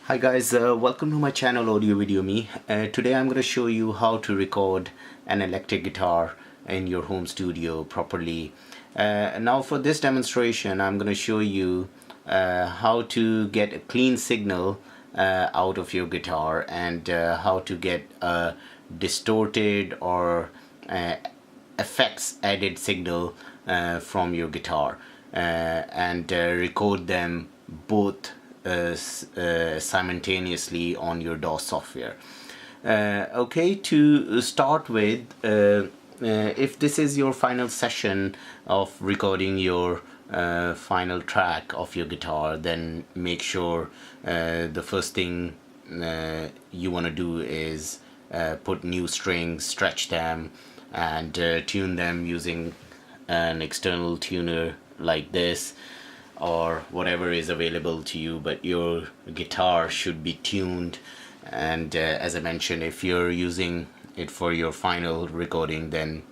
Hi guys, welcome to my channel Audio Video Me. Today I'm going to show you how to record an electric guitar in your home studio properly. Now for this demonstration I'm going to show you how to get a clean signal out of your guitar and how to get a distorted or effects added signal from your guitar and record them both simultaneously on your DAW software. Okay, to start with, if this is your final session of recording your final track of your guitar, then make sure the first thing you want to do is put new strings, stretch them, and tune them using an external tuner like this or whatever is available to you, but your guitar should be tuned. And as I mentioned, if you're using it for your final recording, then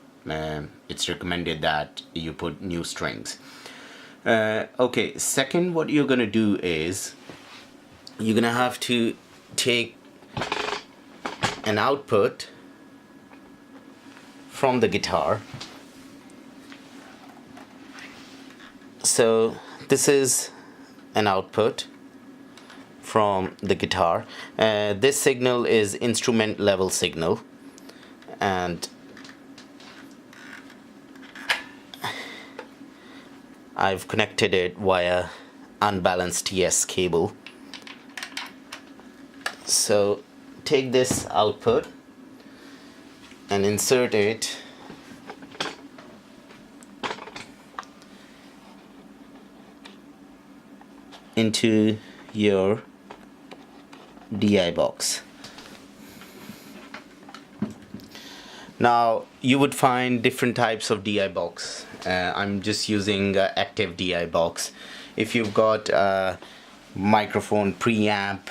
it's recommended that you put new strings. Okay, second, what you're gonna do is you're gonna have to take an output from the guitar. So this is an output from the guitar. This signal is instrument level signal, and I've connected it via unbalanced TS cable. So take this output and insert it into your DI box. Now you would find different types of DI box. I'm just using active DI box. If you've got a microphone preamp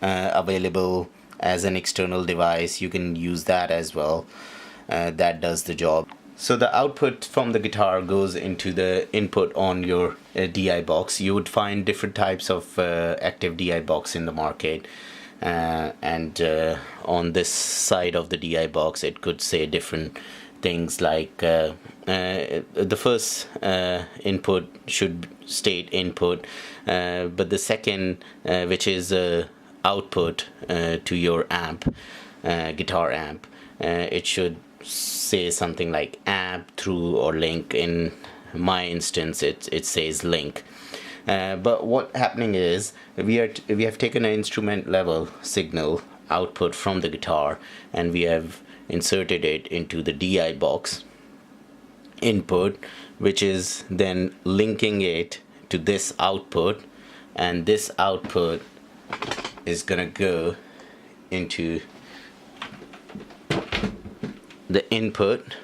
available as an external device, you can use that as well. That does the job. So the output from the guitar goes into the input on your DI box. You would find different types of active DI box in the market, and on this side of the DI box it could say different things like the first input should state input, but the second, which is output to your amp, guitar amp, it should say something like amp through or link. In my instance it says link. But what happening is we have taken an instrument level signal output from the guitar and we have inserted it into the DI box input, which is then linking it to this output, and this output is gonna go into the input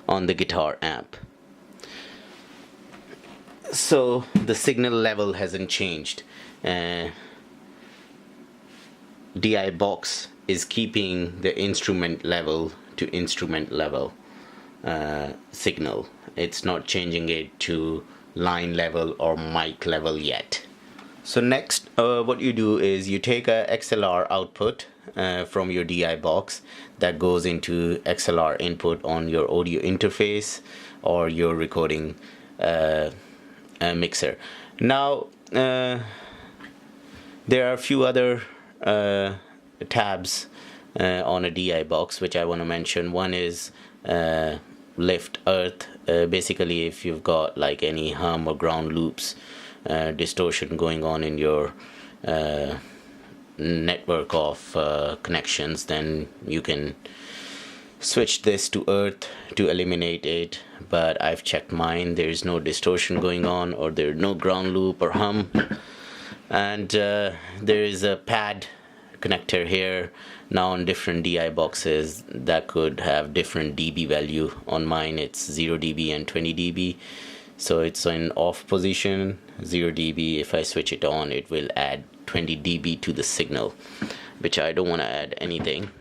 on the guitar amp. So the signal level hasn't changed. DI box is keeping the instrument level to instrument level signal. It's not changing it to line level or mic level yet. So next, what you do is you take a XLR output from your DI box that goes into XLR input on your audio interface or your recording mixer. Now there are a few other tabs on a DI box which I want to mention. One is lift earth. Basically, if you've got like any hum or ground loops, distortion going on in your network of connections, then you can switch this to earth to eliminate it. But I've checked mine, there's no distortion going on, or there's no ground loop or hum. And there is a pad connector here. Now on different DI boxes that could have different dB value. On mine it's 0 dB and 20 dB, so it's in off position 0 dB. If I switch it on, it will add 20 dB to the signal, which I don't want to add anything.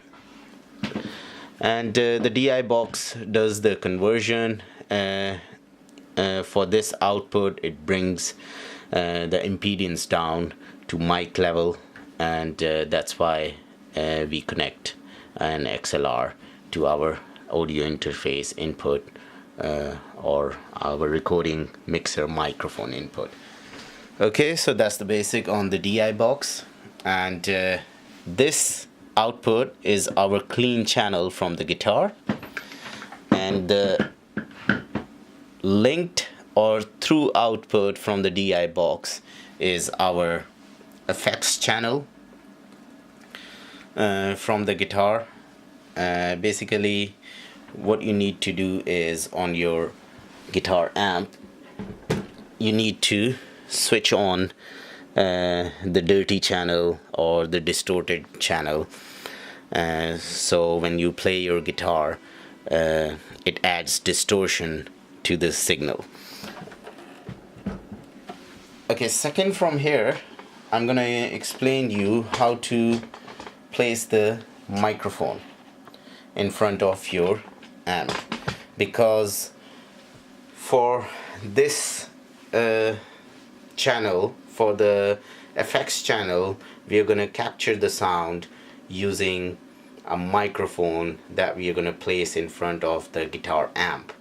And the DI box does the conversion. For this output, it brings the impedance down to mic level and that's why we connect an XLR to our audio interface input or our recording mixer microphone input. Okay, so that's the basic on the DI box, and this output is our clean channel from the guitar, and the linked or through output from the DI box is our effects channel from the guitar. Basically what you need to do is on your guitar amp you need to switch on the dirty channel or the distorted channel, so when you play your guitar it adds distortion to the signal. Okay, second from here I'm gonna explain you how to place the microphone in front of your amp, because for this channel, for the effects channel, we are gonna capture the sound using a microphone that we are gonna place in front of the guitar amp,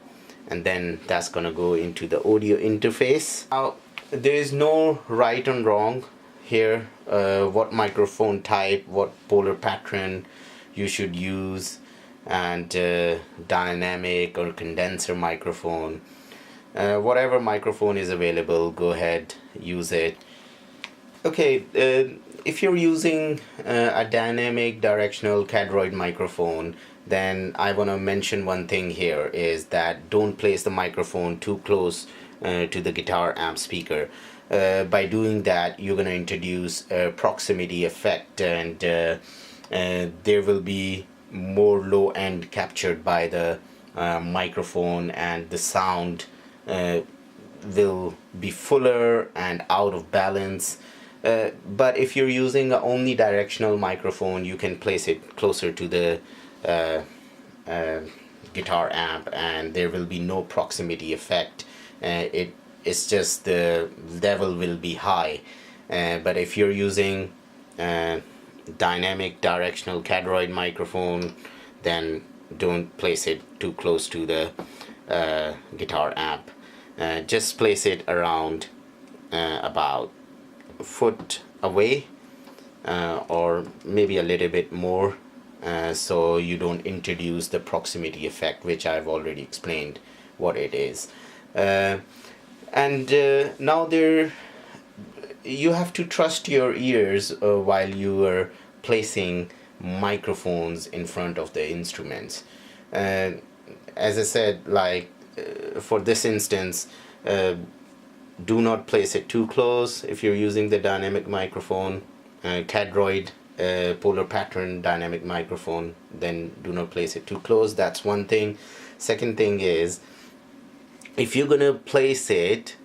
and then that's gonna go into the audio interface. Now there is no right and wrong here, what microphone type, what polar pattern you should use, and dynamic or condenser microphone, whatever microphone is available, go ahead, use it. Okay, if you're using a dynamic directional Cadroid microphone, then I want to mention one thing here is that don't place the microphone too close to the guitar amp speaker. By doing that you're going to introduce a proximity effect, and there will be more low end captured by the microphone, and the sound will be fuller and out of balance. But if you're using a only directional microphone, you can place it closer to the guitar amp and there will be no proximity effect. It's just the level will be high. But if you're using dynamic directional Cadroid microphone, then don't place it too close to the guitar amp. Just place it around about a foot away, or maybe a little bit more, so you don't introduce the proximity effect, which I've already explained what it is. And now you have to trust your ears while you are placing microphones in front of the instruments. As I said, like for this instance, do not place it too close. If you're using the dynamic microphone, Cadroid polar pattern dynamic microphone, then do not place it too close. That's one thing. Second thing is, if you're gonna place it,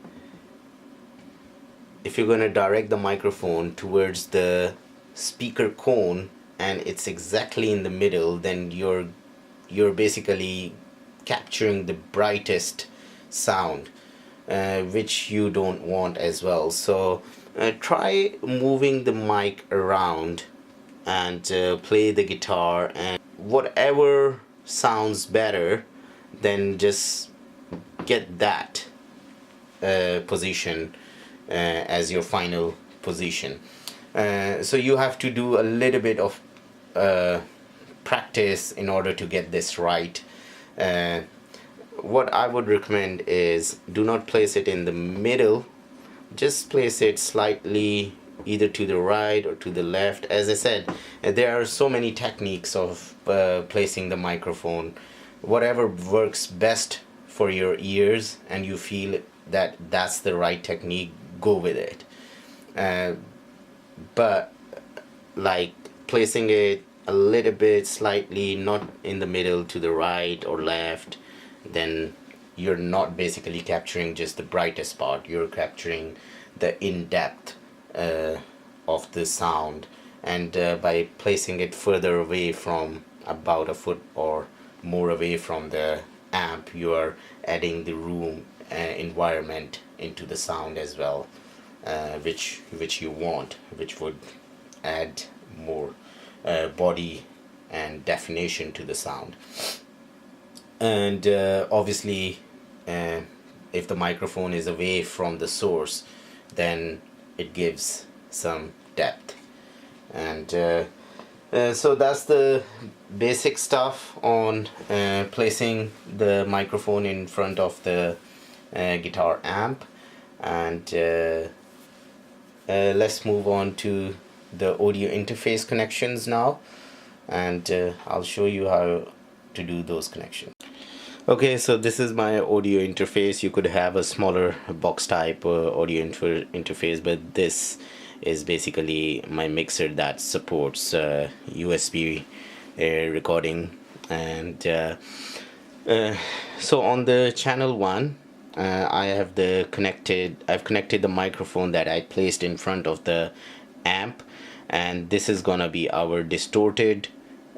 if you're gonna direct the microphone towards the speaker cone and it's exactly in the middle, then you're basically capturing the brightest sound, which you don't want as well. So try moving the mic around and play the guitar, and whatever sounds better, then just get that position as your final position. So you have to do a little bit of practice in order to get this right. What I would recommend is do not place it in the middle, just place it slightly either to the right or to the left. As I said, there are so many techniques of placing the microphone. Whatever works best for your ears and you feel that that's the right technique, go with it. But like placing it a little bit slightly, not in the middle to the right or left, then you're not basically capturing just the brightest part, you're capturing the in-depth of the sound. And by placing it further away from about a foot or more away from the amp, you are adding the room environment into the sound as well, which you want, which would add more body and definition to the sound. And obviously, if the microphone is away from the source, then it gives some depth. And so that's the basic stuff on placing the microphone in front of the guitar amp. And let's move on to the audio interface connections now, and I'll show you how to do those connections. Okay, so this is my audio interface. You could have a smaller box type audio interface, but this is basically my mixer that supports USB recording. And so on the channel 1, I've connected the microphone that I placed in front of the amp, and this is gonna be our distorted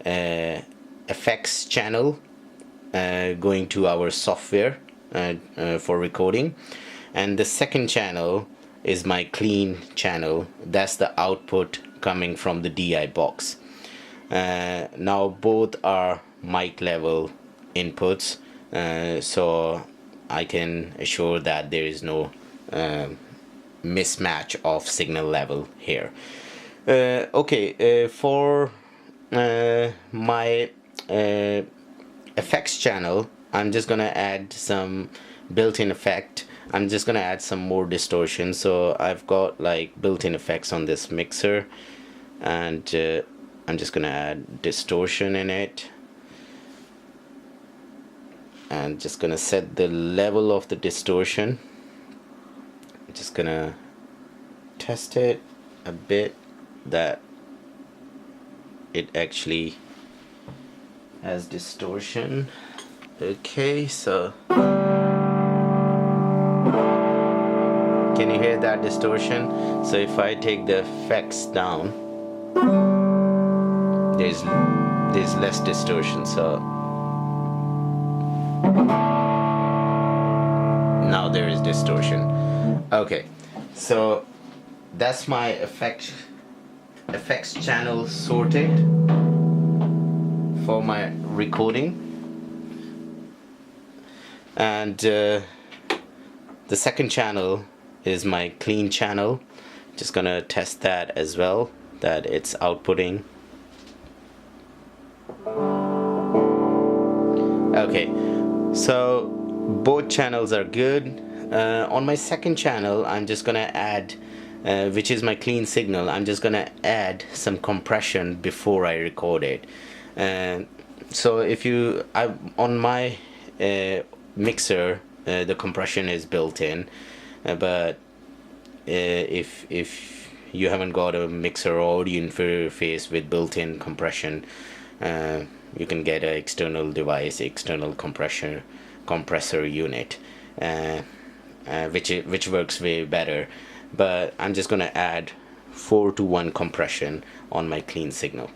effects channel going to our software for recording. And the second channel is my clean channel. That's the output coming from the DI box. Now both are mic level inputs, so I can assure that there is no mismatch of signal level here. Okay, for my effects channel, I'm just gonna add some built-in effect. I'm just gonna add some more distortion. So I've got like built-in effects on this mixer, and I'm just gonna add distortion in it, and just gonna set the level of the distortion. I'm just gonna test it a bit that it actually has distortion. Okay, so can you hear that distortion? So if I take the effects down, there's less distortion. So now there is distortion. Okay, so that's my effects channel sorted for my recording. And the second channel is my clean channel. Just gonna test that as well, that it's outputting. Okay, so both channels are good. On my second channel, I'm just gonna add which is my clean signal. I'm just gonna add some compression before I record it. So on my mixer, the compression is built in, but if you haven't got a mixer or audio interface with built-in compression, you can get an external device, external compressor unit, which works way better. But I'm just gonna add 4:1 compression on my clean signal.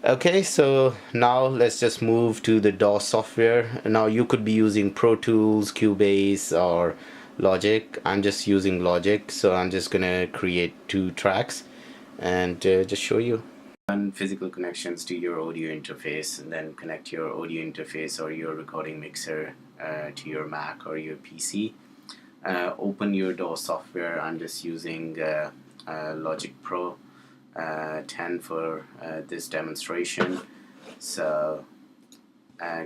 Okay, so now let's just move to the DAW software. Now you could be using Pro Tools, Cubase, or Logic. I'm just using Logic, so I'm just gonna create 2 tracks and just show you. Run physical connections to your audio interface, and then connect your audio interface or your recording mixer to your Mac or your PC. Open your DAW software. I'm just using Logic Pro 10 for this demonstration. So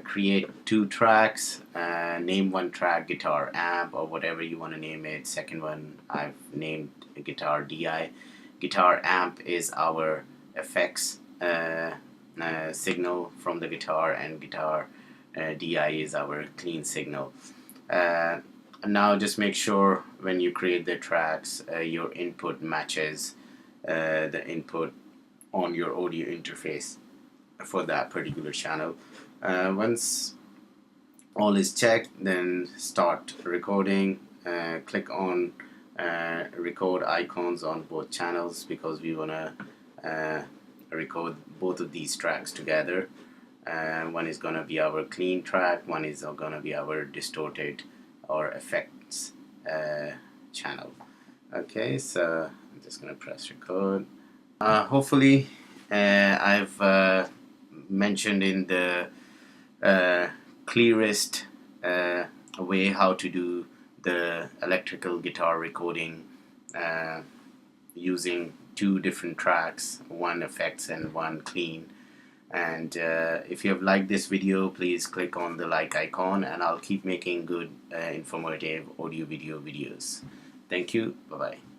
create 2 tracks, name one track guitar amp or whatever you want to name it. Second one I've named guitar DI. Guitar amp is our effects signal from the guitar, and guitar DI is our clean signal. Now just make sure when you create the tracks your input matches the input on your audio interface for that particular channel. Once all is checked, then start recording. Click on record icons on both channels, because we want to record both of these tracks together. One is going to be our clean track, one is going to be our distorted or effects channel. Okay, so I'm just going to press record, Hopefully, I've mentioned in the clearest way how to do the electrical guitar recording using two different tracks, one effects and one clean. And if you have liked this video, please click on the like icon, and I'll keep making good informative audio video videos. Thank you. Bye bye.